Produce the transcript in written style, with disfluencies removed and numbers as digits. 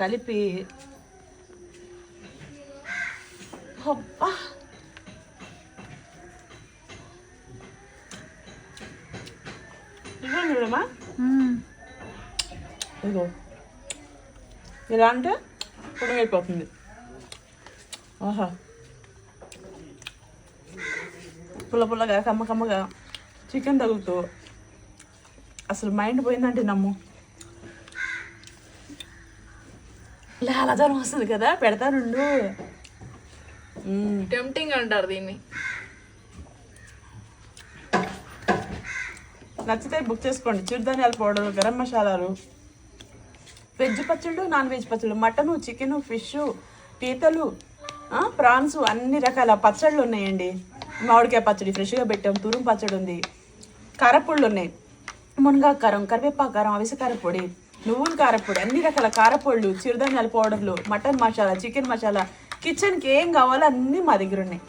కలిపి అబ్బా చూడమ్మా ఇదిగో ఇలా అంటే పొడిగైపోతుంది. ఆహా పుల్ల పుల్లగా కమ్మ కమ్మగా చికెన్ తగులుతూ అసలు మైండ్ పోయిందంటే నమ్ము. లాలజలం వస్తుంది కదా, పెడతానుండు. టెంప్టింగ్ అంటారు దీన్ని. నచ్చితే బుక్ చేసుకోండి. చిరుధాన్యాల పౌడర్, గరం మసాలాలు, వెజ్ పచ్చళ్ళు, నాన్ వెజ్ పచ్చళ్ళు, మటను, చికెను, ఫిష్, పీతలు, ప్రాన్స్, అన్ని రకాల పచ్చళ్ళు ఉన్నాయండి. మామిడికాయ పచ్చడి ఫ్రెష్గా పెట్టాం, తురుము పచ్చడి ఉంది, కారపొళ్ళు ఉన్నాయి, మునగాకు కారం, కరివేపాకు కారం, అవిసె కారపొడి, నువ్వుల కారపొడి, అన్ని రకాల కారపొళ్ళు, చిరుధాన్యాల పౌడర్లు, మటన్ మసాలా, చికెన్ మసాలా, కిచెన్కి ఏం కావాలో అన్నీ మా దగ్గర ఉన్నాయి.